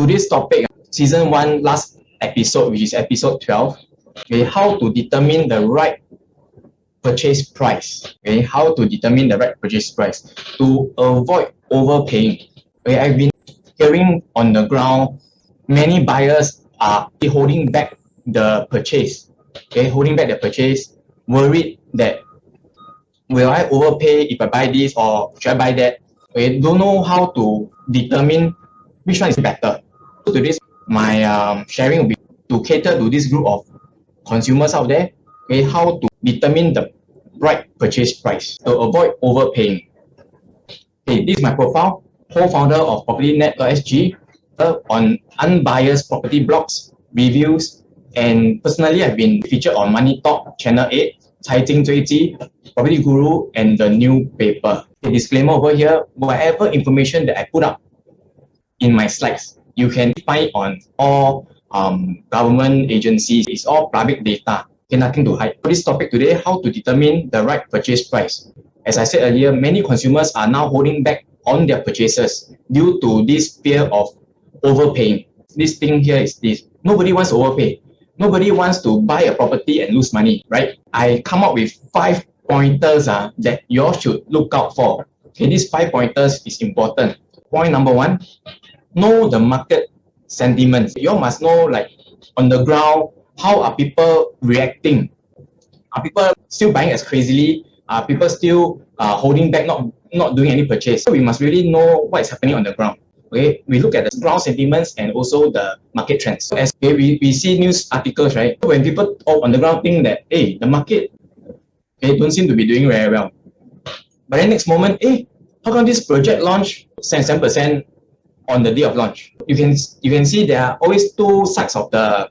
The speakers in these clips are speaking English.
today's topic, season 1 last episode, which is episode 12, okay, how to determine the right purchase price. Okay, how to determine the right purchase price to avoid overpaying. Okay, I've been hearing on the ground many buyers are holding back the purchase. Okay, holding back the purchase, worried that will I overpay if I buy this or should I buy that? Okay, don't know how to determine which one is better. So today's my sharing will be to cater to this group of consumers out there. Okay, how to determine the right purchase price to avoid overpaying. Okay, this is my profile, co-founder of PropertyNet.SG, on unbiased property blogs, reviews, and personally I've been featured on Money Talk, Channel 8, 财经追击, Property Guru, and the new paper. Okay, disclaimer over here, whatever information that I put up in my slides, you can find on all government agencies. It's all public data. Okay, nothing to hide. For this topic today, how to determine the right purchase price. As I said earlier, many consumers are now holding back on their purchases due to this fear of overpaying. This thing here is this. Nobody wants to overpay. Nobody wants to buy a property and lose money, right? I come up with 5 pointers that you all should look out for. Okay, these 5 pointers is important. Point number 1, know the market sentiments. You all must know, like, on the ground, how are people reacting? Are people still buying as crazily? Are people still holding back, not doing any purchase? So we must really know what is happening on the ground. Okay, we look at the ground sentiments and also the market trends. So as we see news articles, right? When people on the ground think that, hey, the market don't seem to be doing very well. But then next moment, hey, how come this project launch 7% on the day of launch? You can see there are always two sides of the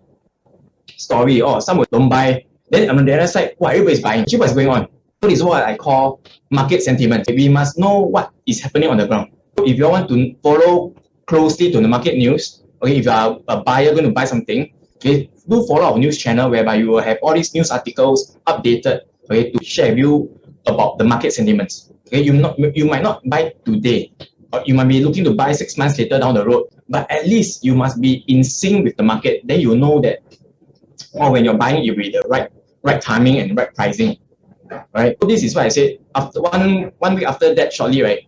story. Or some don't buy. Then on the other side, everybody's buying. See what's going on. So this is what I call market sentiment. We must know what is happening on the ground. If you want to follow closely to the market news, okay, if you are a buyer going to buy something, okay, do follow our news channel whereby you will have all these news articles updated, okay, to share with you about the market sentiments. Okay, you might not buy today, or you might be looking to buy 6 months later down the road, but at least you must be in sync with the market. Then you know that, or when you're buying, you'll be the right timing and right pricing. Right. So this is what I said. After one week after that, shortly, right,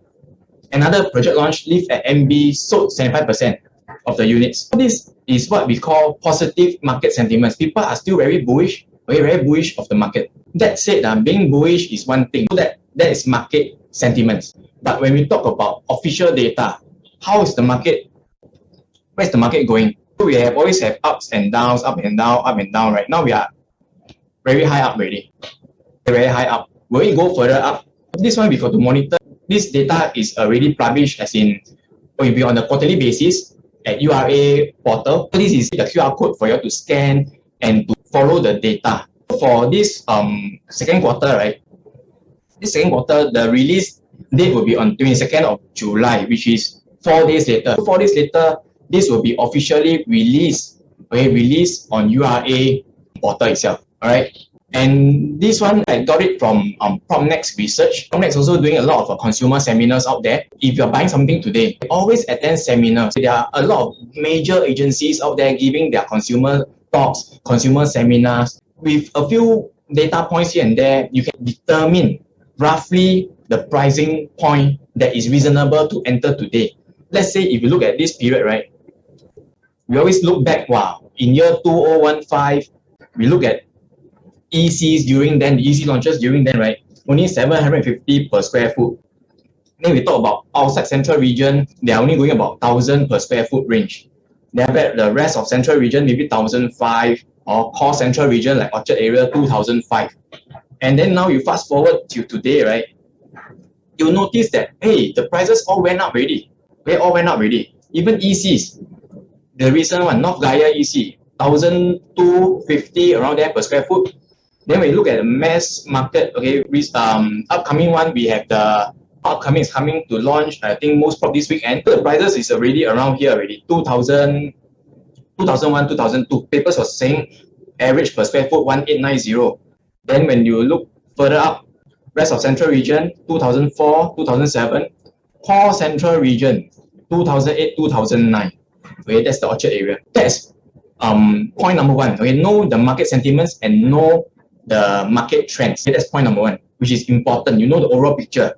another project launch, Live at MB, sold 75% of the units. This is what we call positive market sentiments. People are still very bullish, very bullish of the market. That said, being bullish is one thing. So that is market sentiments. But when we talk about official data, how is the market? Where's the market going? So we always have ups and downs, up and down, right? Now we are very high up already. Very high up. Will it go further up? This one we got to monitor. This data is already published, as in will be on a quarterly basis at URA portal. This is the QR code for you to scan and to follow the data. For this second quarter, right? This second quarter, the release date will be on 22nd of July, which is 4 days later. 4 days later, this will be officially released. Okay, released on URA portal itself. All right. And this one, I got it from PropNext research. PropNext also doing a lot of consumer seminars out there. If you're buying something today, always attend seminars. There are a lot of major agencies out there giving their consumer talks, consumer seminars. With a few data points here and there, you can determine roughly the pricing point that is reasonable to enter today. Let's say if you look at this period, right? We always look back, wow, in year 2015, we look at ECs during then, the EC launches during then, right? Only 750 per square foot. Then we talk about outside central region, they are only going about 1,000 per square foot range. Then the rest of central region, maybe 1,005, or core central region like Orchard area, 2,005. And then now you fast forward to today, right? You'll notice that, hey, the prices all went up already. They all went up already. Even ECs, the recent one, North Gaya EC, 1,250 around there per square foot. Then when you look at the mass market, okay, upcoming one, we have the upcoming is coming to launch, I think most probably this weekend. The prices is already around here already, 2,000, 2001, 2002. Papers was saying average per square foot 1,890. Then when you look further up, rest of central region, 2004, 2007. Core central region, 2008, 2009. Okay, that's the Orchard area. That's point number one. Okay, know the market sentiments and know the market trends. Okay, that's point number one, which is important. You know the overall picture.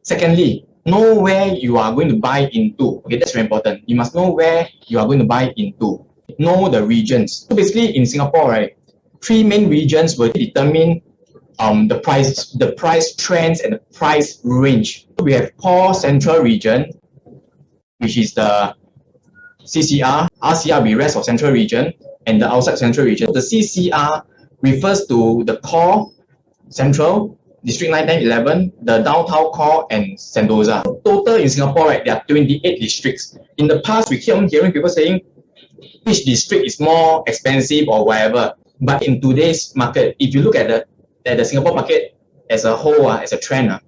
Secondly, know where you are going to buy into. Okay, that's very important. You must know where you are going to buy into. Know the regions. So basically, in Singapore, right, three main regions will determine the price trends and the price range. We have core central region, which is the CCR. RCR will be rest of central region, and the outside central region. The CCR refers to the core central, District 9, 10, 11, the downtown core, and Sentosa. Total in Singapore, right, there are 28 districts. In the past, we keep on hearing people saying which district is more expensive or whatever. But in today's market, if you look at the Singapore market as a whole, as a trend,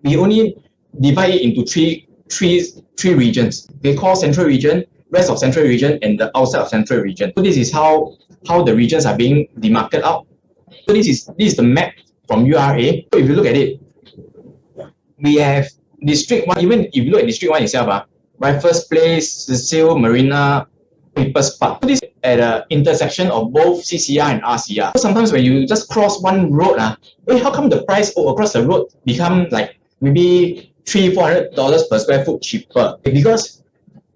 we only divide it into three regions. They call central region, rest of central region, and the outside of central region. So this is how the regions are being demarcated out. So this is the map from URA. So if you look at it, we have District 1. Even if you look at District 1 itself, Raffles Place, Cecil, Marina, People's Park. So this is at an intersection of both CCR and RCR. So sometimes when you just cross one road, how come the price across the road become like maybe $300-400 per square foot cheaper? Because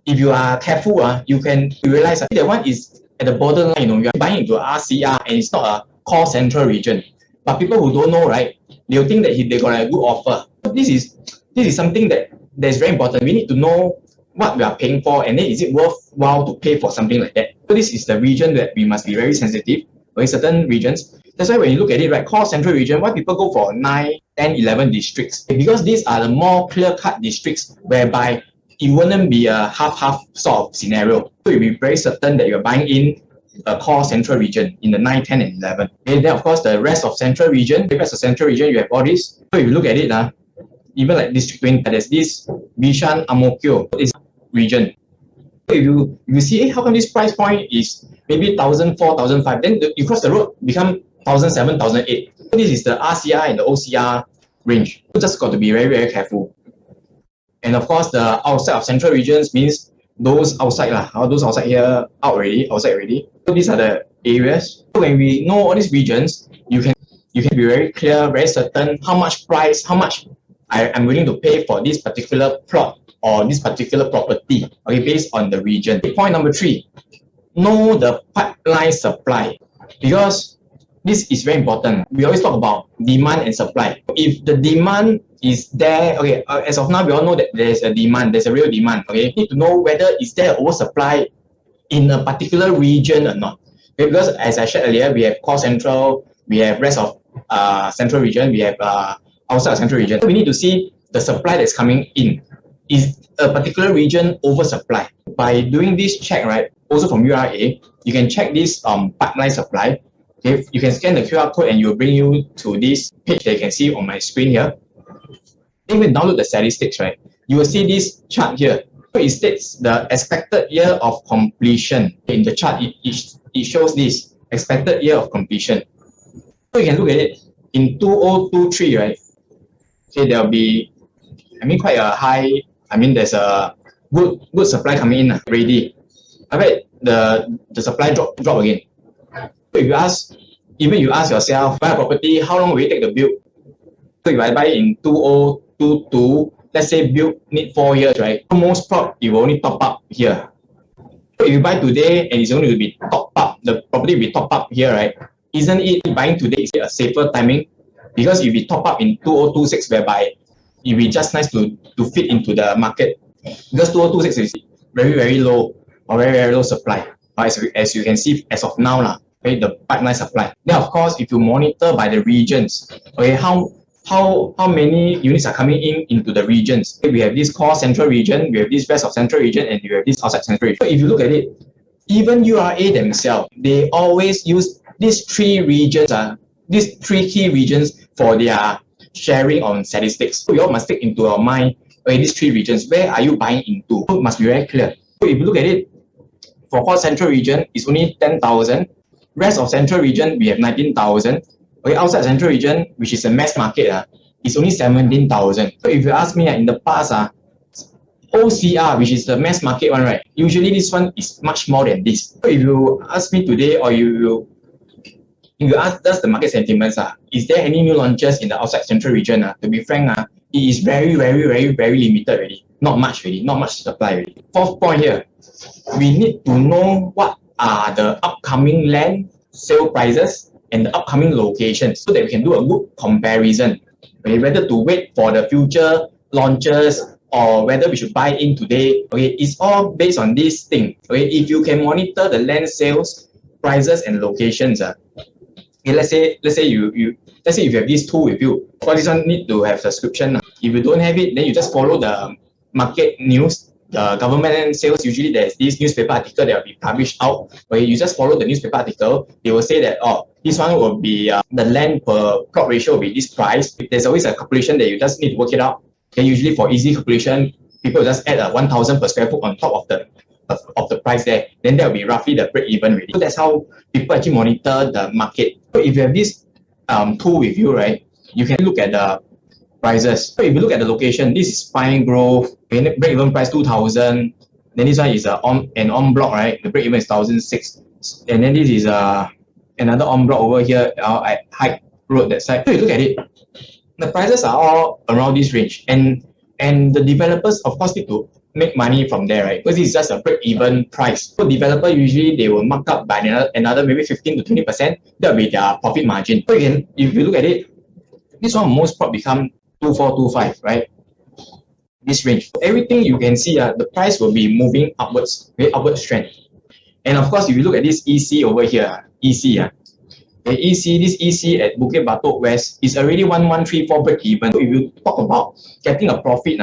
if you are careful, you realize that one is at the borderline. You are buying into RCR and it's not a core central region. But people who don't know, right, they'll think that they got a good offer. This is something that is very important. We need to know what we are paying for, and then is it worthwhile to pay for something like that. So this is the region that we must be very sensitive with certain regions. That's why when you look at it, right, core central region, why people go for 9, 10, 11 districts? Because these are the more clear-cut districts whereby it wouldn't be a half-half sort of scenario. So you'll be very certain that you're buying in a core central region in the 9, 10, and 11. And then, of course, the rest of central region, you have all this. So if you look at it, even like District 20, there's this Bishan, Ang-Mo-Kio, this region. So if you see, how come this price point is maybe 1,004, 1,005, then you cross the road, become 1,007, 1,008. So this is the RCR and the OCR range. So just got to be very, very careful. And of course, the outside of central regions means those outside, those outside here, outside already. So these are the areas. So when we know all these regions, you can be very clear, very certain how much I'm willing to pay for this particular plot or this particular property, okay, based on the region. Point number 3, know the pipeline supply, because this is very important. We always talk about demand and supply. If the demand is there, okay, as of now, we all know that there's a demand, there's a real demand, okay? You need to know whether is there oversupply in a particular region or not. Okay, because as I shared earlier, we have core central, we have rest of central region, we have outside central region. So we need to see the supply that's coming in. Is a particular region oversupply? By doing this check, right, also from URA, you can check this pipeline supply. Okay, you can scan the QR code and it will bring you to this page that you can see on my screen here. Even download the statistics, right, you will see this chart here. So it states the expected year of completion. In the chart, it shows this expected year of completion. So you can look at it in 2023, right? Okay, there'll be, quite a high. There's a good supply coming in already. I bet the supply drop again. So if you ask yourself, buy a property, how long will it take to build? So if I buy in 2022, let's say build need 4 years, right? Most prop, it will only top up here. So if you buy today and it's only to be top up, the property will be top up here, right? Isn't it buying today is a safer timing? Because you'll be top up in 2026, whereby it will be just nice to fit into the market. Because 2026 is very, very low or very, very low supply. As you can see, as of now, okay, the pipeline supply. Then of course, if you monitor by the regions, okay, how many units are coming into the regions? Okay, we have this core central region, we have this rest of central region, and we have this outside central region. So if you look at it, even URA themselves, they always use these 3 regions, these 3 key regions for their sharing on statistics. So you all must take into your mind, okay, these 3 regions, where are you buying into? So it must be very clear. So if you look at it, for core central region, it's only 10,000. Rest of central region, we have 19,000. Okay, outside central region, which is a mass market, it's only 17,000. So if you ask me, in the past, OCR, which is the mass market one, right? Usually this one is much more than this. So if you ask me today, or you ask us the market sentiments, is there any new launches in the outside central region? To be frank, it is very, very, very, very limited already. Not much really, not much supply already. Fourth point here, we need to know what are the upcoming land sale prices and the upcoming locations so that we can do a good comparison. Okay, whether to wait for the future launches or whether we should buy in today. Okay, it's all based on this thing. Okay, if you can monitor the land sales prices and locations, okay, let's say if you have this tool with you, for this one need to have subscription. If you don't have it, then you just follow the market news, the government sales. Usually there's this newspaper article that will be published out, where you just follow the newspaper article. They will say that, oh, this one will be the land per plot ratio will be this price. There's always a calculation that you just need to work it out. Okay, usually for easy calculation, people just add 1,000 per square foot on top of the price there. Then that will be roughly the break even really. So that's how people actually monitor the market. So if you have this tool with you, right, you can look at the prices. So if you look at the location, this is Pine Grove, break even price 2,000. Then this one is on block, right? The break even is 1,006. And then this is another on block over here at Hyde Road that side. So you look at it, the prices are all around this range, and the developers of course need to make money from there, right? Because it's just a break-even price. So developer usually they will mark up by another maybe 15 to 20%. That will be their profit margin. So again, if you look at it, this one most probably become 2425, right? This range. So everything you can see, the price will be moving upwards, very upward trend. And of course, if you look at this EC over here, EC, the EC, this EC at Bukit Batok West is already 1134 break even. So if you talk about getting a profit,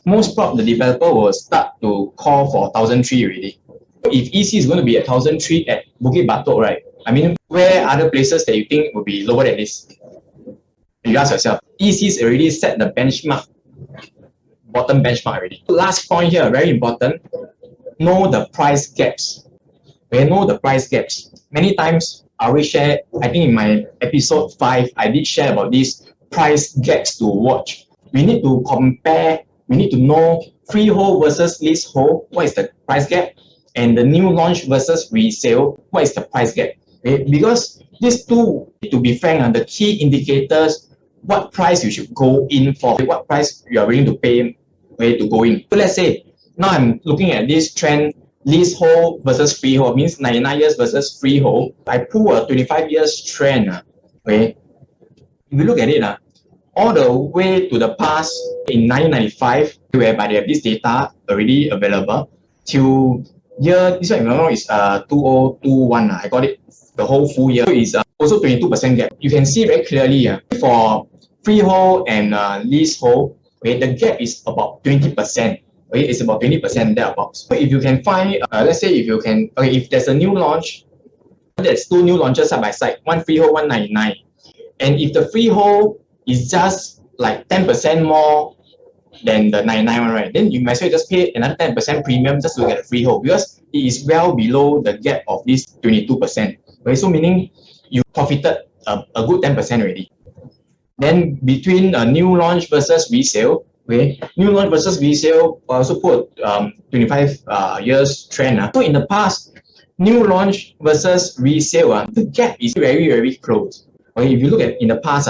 most probably the developer will start to call for 1,003 already. If EC is going to be at 1,003 at Bukit Batok, right? I mean, where are other places that you think will be lower than this? You ask yourself. EC's already set the benchmark, bottom benchmark already. Last point here, very important. Know the price gaps. We know the price gaps. Many times, I already share, I think in my episode 5, I did share about these price gaps to watch. We need to compare, we need to know freehold versus leasehold, what is the price gap, and the new launch versus resale, what is the price gap. Okay? Because these two, to be frank, the key indicators, what price you should go in for, what price you are willing to pay to go in. So let's say, now I'm looking at this trend, leasehold versus freehold, means 99 years versus freehold. I pull a 25 years trend. Okay, if you look at it, all the way to the past in 1995, whereby they have this data already available, till year, this one is 2021. I got it the whole full year. So it's also 22% gap. You can see very clearly for freehold and leasehold, okay, the gap is about 20%. Okay, it's about 20% thereabouts. So if you can find, let's say if you can, okay, if there's a new launch, there's two new launches side by side, one freehold, 199. And if the freehold is just like 10% more than the 99 one, right, then you might as well just pay another 10% premium just to get the freehold, because it is well below the gap of this 22%. Okay, so meaning you profited a good 10% already. Then between a new launch versus resale, okay, new launch versus resale, I also put 25 years trend. So in the past, new launch versus resale, the gap is very, very close. Okay, if you look at in the past,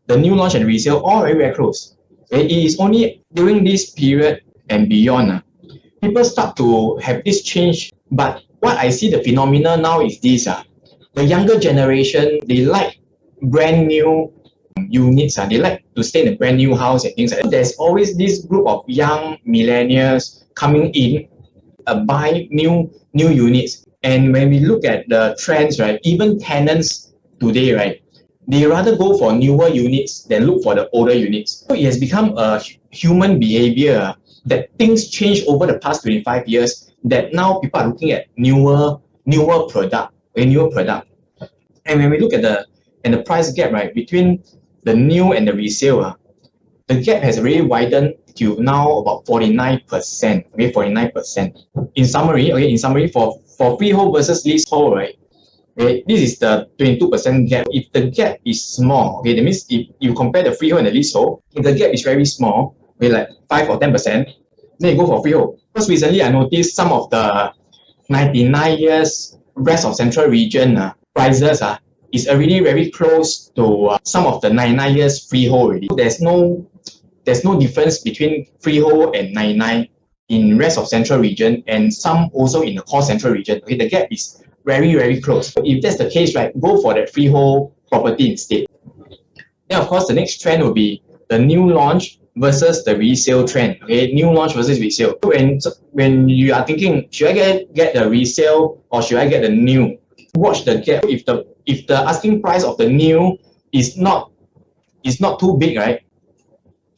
the new launch and resale all very, very close. Okay, it is only during this period and beyond, people start to have this change. But what I see the phenomena now is this, the younger generation, they like brand new units, they like to stay in a brand new house and things like that. There's always this group of young millennials coming in, buy new units. And when we look at the trends, right, even tenants today, right, they rather go for newer units than look for the older units. So it has become a human behavior that things change over the past 25 years, that now people are looking at newer product, a newer product. And when we look at the price gap, right, between the new and the resale, the gap has already widened to now about 49%. Okay, 49%. In summary, for freehold versus leasehold, right, okay, this is the 22% gap. If the gap is small, okay, that means if you compare the freehold and the leasehold, if the gap is very small, okay, like 5 or 10%, then you go for freehold. Because recently I noticed some of the 99 years rest of central region prices is already very close to some of the 99 years freehold already. There's no difference between freehold and 99 in rest of central region, and some also in the core central region. Okay, the gap is very, very close. So if that's the case, right, go for that freehold property instead. Then of course the next trend will be the new launch versus the resale trend. Okay, new launch versus resale. When you are thinking, should I get the resale or should I get the new? Watch the gap. If the asking price of the new is not too big, right?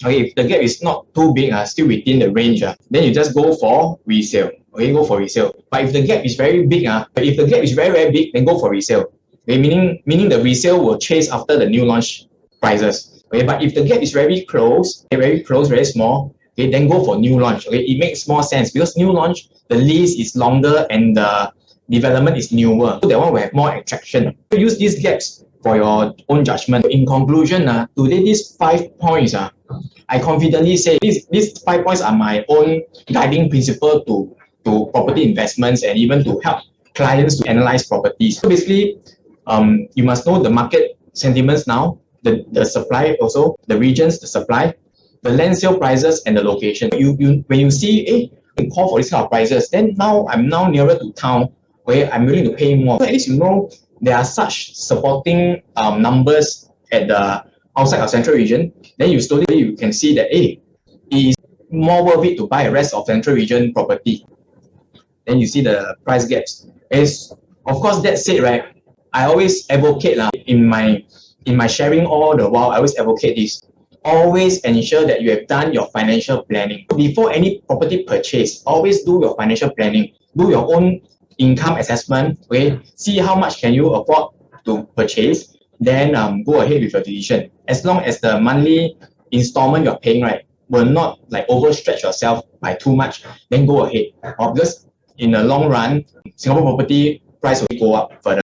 Okay, if the gap is not too big, still within the range, then you just go for resale. Okay, go for resale. But if the gap is very big, if the gap is very, very big, then go for resale. Okay, meaning the resale will chase after the new launch prices. Okay, but if the gap is very close, very small, okay, then go for new launch. Okay, it makes more sense because new launch, the lease is longer and the development is newer. So that one will have more attraction. Use these gaps for your own judgment. In conclusion, today these 5 points, I confidently say these 5 points are my own guiding principle to property investments and even to help clients to analyze properties. So basically, you must know the market sentiments now, the supply also, the regions, the supply, the land sale prices, and the location. When you see, you call for this kind of prices, then I'm nearer to town where I'm willing to pay more. So at least you know there are such supporting numbers at the outside of central region. Then you can see that it is more worth it to buy a rest of central region property. Then you see the price gaps. Of course, that said, right, I always advocate in my sharing all the while, I always advocate this. Always ensure that you have done your financial planning. Before any property purchase, always do your financial planning. Do your own income assessment. Okay, see how much can you afford to purchase. Then go ahead with your decision. As long as the monthly installment you're paying, right, will not like overstretch yourself by too much, then go ahead. Because in the long run, Singapore property price will go up further.